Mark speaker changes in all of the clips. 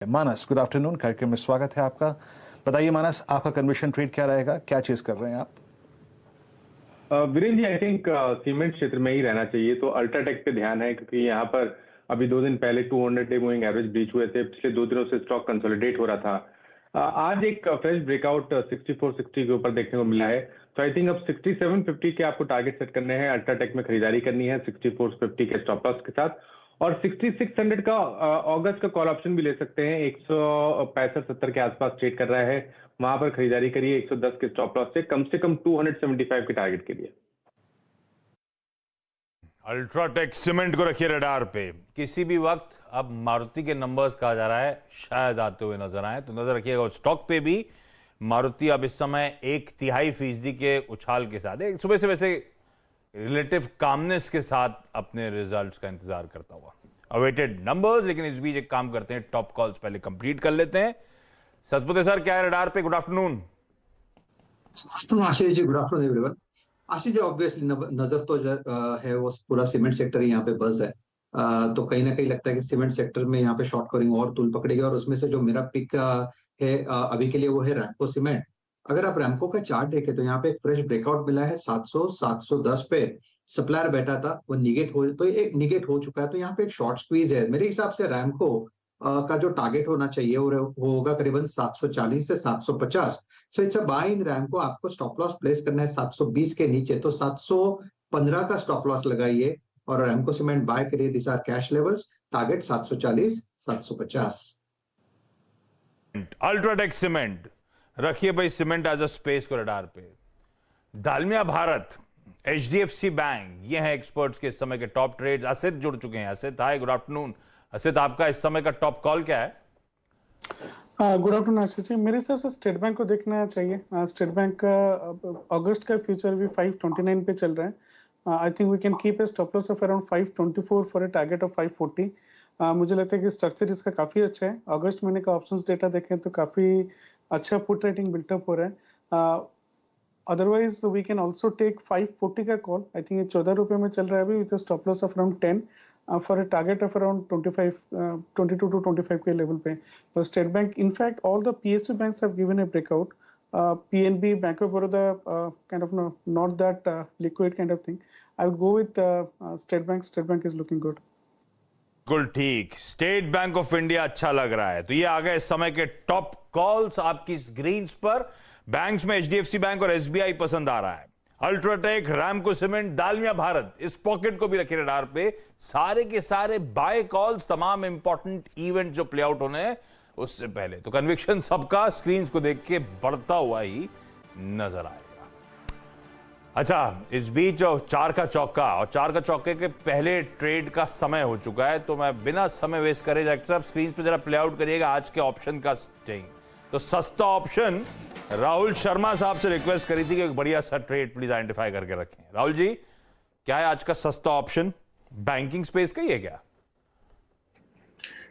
Speaker 1: मानस, good afternoon. कार्यक्रम में स्वागत है आपका। बताइए मानस, आपका कन्विक्शन ट्रेड क्या रहेगा, क्या चीज कर रहे हैं आप?
Speaker 2: Virendra ji, I think cement क्षेत्र में ही रहना चाहिए। तो अल्ट्राटेक पे ध्यान है क्योंकि यहाँ पर अभी 2 दिन पहले 200 डे मूविंग एवरेज ब्रीच हुए थे। पिछले 2 दिनों से स्टॉक कंसोलिडेट हो रहा था। आज एक फ्रेश ब्रेकआउट 6460 के ऊपर देखने को मिला है। तो आई थिंक अब 6750 के आपको टारगेट सेट करने हैं। अल्ट्राटेक में खरीदारी करनी है 6450 के स्टॉप लॉस के साथ, और 6600 का अगस्त का कॉल ऑप्शन भी ले सकते हैं। 165-70 के आसपास ट्रेड कर रहा है, वहां पर खरीदारी करिए 110 के स्टॉप लॉस से कम 275 के टारगेट के लिए।
Speaker 3: अल्ट्राटेक सीमेंट को रखिए रडार पे। किसी भी वक्त अब मारुति के नंबर्स कहा जा रहा है शायद आते हुए नजर आए, तो नजर रखिएगा। स्टॉक पे भी मारुति अब इस समय 1/3% के उछाल के साथ सुबह से वैसे रिलेटिव कामनेस के साथ अपने रिजल्ट्स का इंतजार करता हुआ अवेटेड नंबर्स। लेकिन इस बीच एक काम करते हैं, टॉप कॉल्स पहले कंप्लीट कर लेते हैं। सतपुते सर, क्या है रडार पे? Good afternoon.
Speaker 4: Ashish ji, good afternoon everyone. Ashish ji, obviously नजर तो है वो पूरा सीमेंट सेक्टर यहाँ पे बस है। तो कहीं ना कहीं लगता है कि सीमेंट सेक्टर में यहाँ पे शॉर्ट कवरिंग और तूल पकड़ेगी, और उसमें से जो मेरा पिक है अभी के लिए वो है रैम्को सीमेंट। अगर आप रैम्को का चार्ट देखें तो यहाँ पे एक फ्रेश ब्रेकआउट मिला है 700-710 पे। सप्लायर बैठा था, वो निगेट हो चुका है। तो यहाँ पे एक शॉर्ट स्क्वीज है। मेरे हिसाब से रैम्को का जो टारगेट होना चाहिए वो होगा करीबन 740 से 750। सो इट्स अ बाय इन रैम्को। आपको स्टॉप लॉस प्लेस करना है 720 के नीचे, तो 715 का स्टॉप लॉस लगाइए और रैम्को सीमेंट बाय करिए। This are cash levels. Target 740-750।
Speaker 3: UltraTech cement रखिए भाई, सीमेंट एज अ स्पेस को रडार पे। दालमिया भारत, एचडीएफसी बैंक, ये है एक्सपर्ट्स के इस समय के टॉप ट्रेड्स। असित जुड़ चुके हैं। असित, हाय, गुड आफ्टरनून। असित, आपका इस समय का टॉप कॉल क्या है?
Speaker 5: गुड आफ्टरनून आशीष जी। मेरे हिसाब से स्टेट बैंक को देखना चाहिए। स्टेट बैंक का अगस्त का फ्यूचर भी 529 पे चल रहा है। I think we can keep a stop loss of around 524 for a target of 540। मुझे लगता है कि स्ट्रक्चर इसका काफी अच्छा है। अगस्त महीने का ऑप्शंस डेटा देखें तो काफी अच्छा पुट रेटिंग बिल्टअप हो रहा है। Otherwise we can also take 540 का कॉल। आई थिंक ये 14 रुपए में चल रहा है अभी, with stop loss of around 10 for a target of around 22 to 25 के लेवल पे। तो state bank, in fact all the PSU banks have given a breakout. PNB, Bank of Baroda, kind of not that liquid kind of thing. I would go with State Bank. State Bank is looking good.
Speaker 3: बिल्कुल ठीक, state bank of India अच्छा लग रहा है। तो ये आ गए इस समय के टॉप कॉल्स आपकी स्क्रीन्स पर। बैंक्स में एचडीएफसी बैंक और एसबीआई पसंद आ रहा है। अल्ट्राटेक, रैम्को सीमेंट, दालमिया भारत, इस पॉकेट को भी रखे रडार पे। सारे के सारे बाय कॉल्स, तमाम इंपॉर्टेंट इवेंट जो प्ले आउट होने हैं उससे पहले। तो कन्विक्शन सबका स्क्रीन्स को देख के बढ़ता हुआ ही नजर आएगा। अच्छा, इस बीच चार का चौका, और चार का चौके के पहले ट्रेड का समय हो चुका है। तो मैं बिना समय वेस्ट करे, डॉक्टर साहब स्क्रीन पे जरा प्ले आउट करिएगा आज के ऑप्शन का स्टेइंग। तो सस्ता ऑप्शन, राहुल शर्मा साहब से रिक्वेस्ट करी थी कि एक बढ़िया सा ट्रेड प्लीज आइडेंटिफाई करके रखें। राहुल जी, क्या है आज का सस्ता ऑप्शन? बैंकिंग स्पेस का ही है क्या?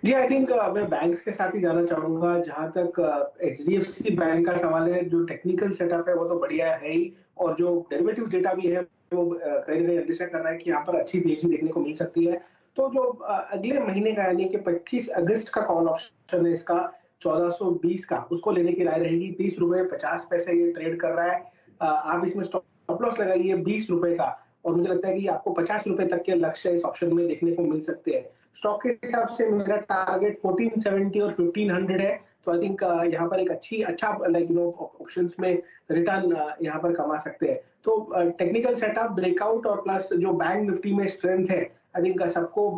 Speaker 6: जी, आई थिंक मैं बैंक्स के साथ ही जाना चाहूंगा। जहां तक एचडीएफसी बैंक का सवाल है, जो टेक्निकल सेटअप है वो तो बढ़िया है ही, और जो डेरिवेटिव डेटा भी है वो कहीं ना कहीं अंदेशा कर रहा है कि यहाँ पर अच्छी तेजी देखने को मिल सकती है। तो जो अगले महीने का यानी कि 25 अगस्त का कॉल ऑप्शन है इसका 1420 का, उसको लेने की राय रहेगी। 30 रुपए 50 पैसे ये ट्रेड कर रहा है। आप इसमें स्टॉप लॉस लगाइए 20 रुपए का, और मुझे लगता है कि आपको 50 रुपए तक के लक्ष्य इस ऑप्शन में देखने को मिल सकते हैं। स्टॉक के हिसाब से मेरा टारगेट 1470 और 1500 है। तो आई थिंक यहाँ पर एक अच्छा ऑप्शंस में रिटर्न यहाँ पर कमा सकते हैं। तो टेक्निकल सेटअप, ब्रेकआउट और प्लस जो बैंक निफ्टी में स्ट्रेंथ है, आई थिंक सबको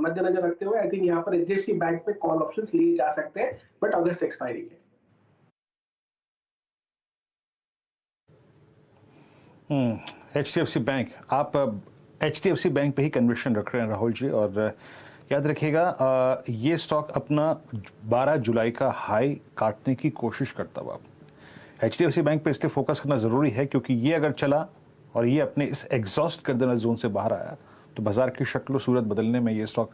Speaker 6: मद्देनजर रखते हुए आई थिंक यहाँ पर एचडीएफसी बैंक में कॉल ऑप्शंस लिए जा सकते हैं, बट अगस्त एक्सपायरी है।
Speaker 1: एचडीएफसी बैंक, आप एचडीएफसी बैंक पे ही कन्विक्शन रख रहे हैं राहुल जी। और याद रखिएगा, ये स्टॉक अपना 12 जुलाई का हाई काटने की कोशिश करता हुआ एचडीएफसी बैंक पे इसलिए फोकस करना ज़रूरी है क्योंकि ये अगर चला और ये अपने इस एग्जॉस्ट कर देना जोन से बाहर आया तो बाजार की शक्ल सूरत बदलने में ये स्टॉक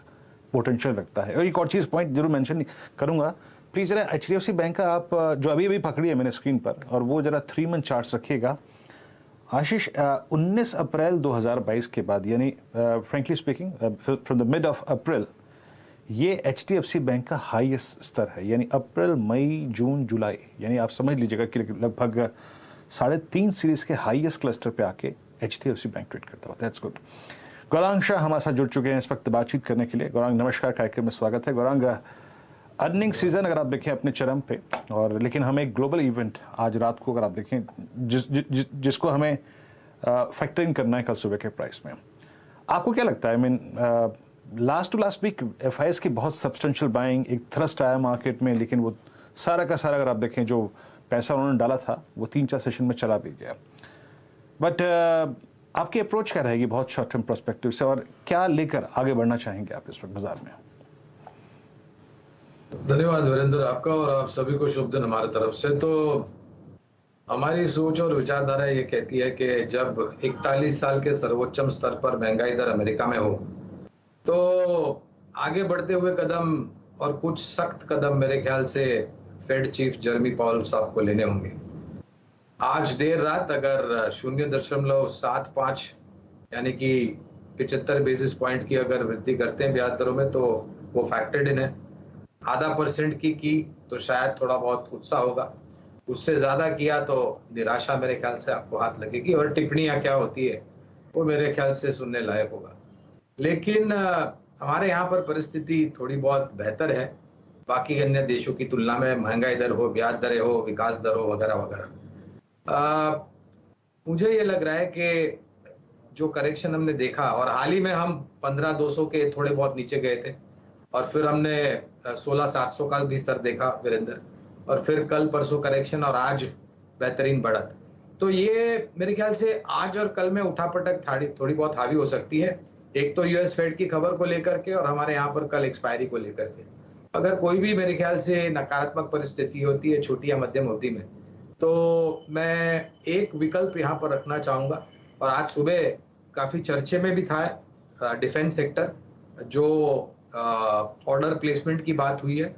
Speaker 1: पोटेंशियल रखता है। और एक और चीज़ पॉइंट जरूर मेंशन करूंगा, प्लीज़ जरा एचडीएफसी बैंक का आप जो अभी अभी पकड़ी है मैंने स्क्रीन पर, और वो जरा 3 मंथ चार्ट्स रखिएगा। आशीष, 19 अप्रैल 2022 के बाद, यानी frankly speaking from the mid of April, ये HDFC बैंक का हाईएस्ट स्तर है, यानी अप्रैल, मई, जून, जुलाई, यानी आप समझ लीजिएगा कि लगभग 3.5 सीरीज के हाईएस्ट क्लस्टर पे आके HDFC बैंक ट्रेड करता हुआ। That's good. गौरांग शाह हमारे साथ जुड़ चुके हैं इस वक्त बातचीत करने के लिए। गौरांग नमस्कार, कार्यक्रम में स्वागत है। गौरांग, अर्निंग सीजन अगर आप देखें अपने चरम पे, और लेकिन हमें एक ग्लोबल इवेंट आज रात को अगर आप देखें जिसको हमें फैक्टर इन करना है कल सुबह के प्राइस में, आपको क्या लगता है? I mean last to last week FIs की बहुत सब्सटेंशियल बाइंग, एक थ्रस्ट आया मार्केट में, लेकिन वो सारा का सारा अगर आप देखें जो पैसा उन्होंने डाला था वो 3-4 सेशन में चला भी गया। बट आपकी अप्रोच क्या रहेगी बहुत शॉर्ट टर्म पर्सपेक्टिव से, और क्या लेकर आगे बढ़ना चाहेंगे आप इस वक्त बाजार में?
Speaker 7: धन्यवाद वीरेंद्र आपका, और आप सभी को शुभ दिन हमारे तरफ से। तो हमारी सोच और विचारधारा ये कहती है कि जब 41 साल के सर्वोच्चम स्तर पर महंगाई दर अमेरिका में हो, तो आगे बढ़ते हुए कदम और कुछ सख्त कदम मेरे ख्याल से फेड चीफ जर्मी पाउल साहब को लेने होंगे। आज देर रात अगर 0.75 यानी कि 75 बेसिस पॉइंट की अगर वृद्धि करते हैं ब्याज दरों में, तो वो फैक्टर्ड इन है। 0.5% की तो शायद थोड़ा बहुत उत्साह होगा, उससे ज्यादा किया तो निराशा मेरे ख्याल से आपको हाथ लगेगी, और टिप्पणियां क्या होती है वो मेरे ख्याल से सुनने लायक होगा। लेकिन हमारे यहाँ पर परिस्थिति थोड़ी बहुत बेहतर है बाकी अन्य देशों की तुलना में, महंगाई दर हो, ब्याज दरें हो, विकास दर हो, वगैरह वगैरह। मुझे ये लग रहा है कि जो करेक्शन हमने देखा, और हाल ही में हम 15,200 के थोड़े बहुत नीचे गए थे, और फिर हमने 16,700 का भी स्तर देखा वीरेंद्र, और फिर कल परसों करेक्शन, और आज बेहतरीन बढ़त। तो ये मेरे ख्याल से आज और कल में उठापटक थोड़ी बहुत हावी हो सकती है। एक तो US फेड की खबर को लेकर के, और हमारे यहाँ पर कल एक्सपायरी को लेकर के। अगर कोई भी मेरे ख्याल से नकारात्मक परिस्थिति होती है छोटी या मध्यम अवधि में, तो मैं एक विकल्प यहाँ पर रखना चाहूँगा, और आज सुबह काफ़ी चर्चे में भी था डिफेंस सेक्टर, जो ऑर्डर प्लेसमेंट की बात हुई है।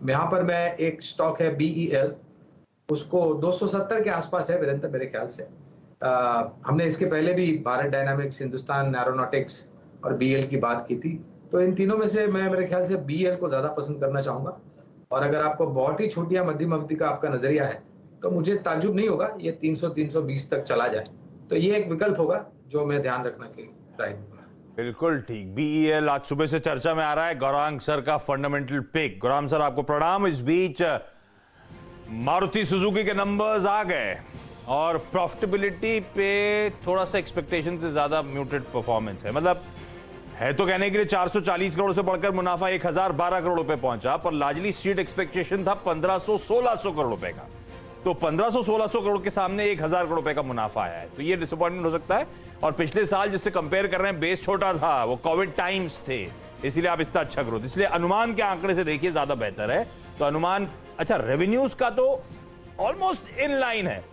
Speaker 7: यहाँ पर मैं एक स्टॉक है BEL, उसको 270 के आसपास है वीरेंद्र मेरे ख्याल से। हमने इसके पहले भी भारत डायनामिक्स, हिंदुस्तान एरोनॉटिक्स और BEL की बात की थी। तो इन तीनों में से मैं मेरे ख्याल से BEL को ज्यादा पसंद करना चाहूंगा, और अगर आपको बहुत ही छोटी या मध्यम अवधि का आपका नजरिया है तो मुझे ताज्जुब नहीं होगा ये 300-320 तक चला जाए। तो ये एक विकल्प होगा जो मैं ध्यान रखना की राय दूंगा।
Speaker 3: बिल्कुल ठीक। BEL आज सुबह से चर्चा में आ रहा है, गौरांग सर का फंडामेंटल पिक। गौरांग सर आपको प्रणाम। इस बीच मारुति सुजुकी के नंबर्स आ गए, और प्रॉफिटेबिलिटी पे थोड़ा सा एक्सपेक्टेशन से ज्यादा म्यूटेड परफॉर्मेंस है। मतलब है तो कहने के लिए 440 करोड़ से बढ़कर मुनाफा 1012 करोड़ रुपए पहुंचा, पर लार्जली स्ट्रीट एक्सपेक्टेशन था 1500-1600 करोड़ रुपए का। तो 1500-1600 करोड़ के सामने 1000 करोड़ रुपए का मुनाफा आया है, तो ये डिसअपॉइंटमेंट हो सकता है। और पिछले साल जिससे कंपेयर कर रहे हैं, बेस छोटा था, वो कोविड टाइम्स थे, इसलिए आप इतना अच्छा ग्रोथ, इसलिए अनुमान के आंकड़े से देखिए ज्यादा बेहतर है। तो अनुमान अच्छा, रेवेन्यूज का तो ऑलमोस्ट इन लाइन है।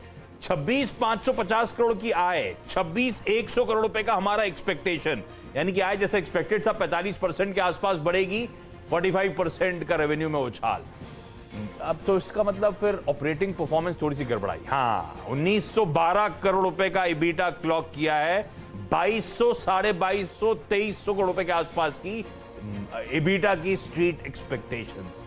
Speaker 3: 26,550 करोड़ की आय, 26,100 करोड़ रुपए का हमारा एक्सपेक्टेशन, यानी कि आय जैसे एक्सपेक्टेड था 45% के आसपास बढ़ेगी, 45% का रेवेन्यू में उछाल। अब तो इसका मतलब फिर ऑपरेटिंग परफॉर्मेंस थोड़ी सी गड़बड़ाई। हाँ, 1912 करोड़ रुपए का EBITDA क्लॉक किया है, 2200, 2250, 2300 करोड़ रुपए के आसपास की EBITDA की स्ट्रीट एक्सपेक्टेशंस।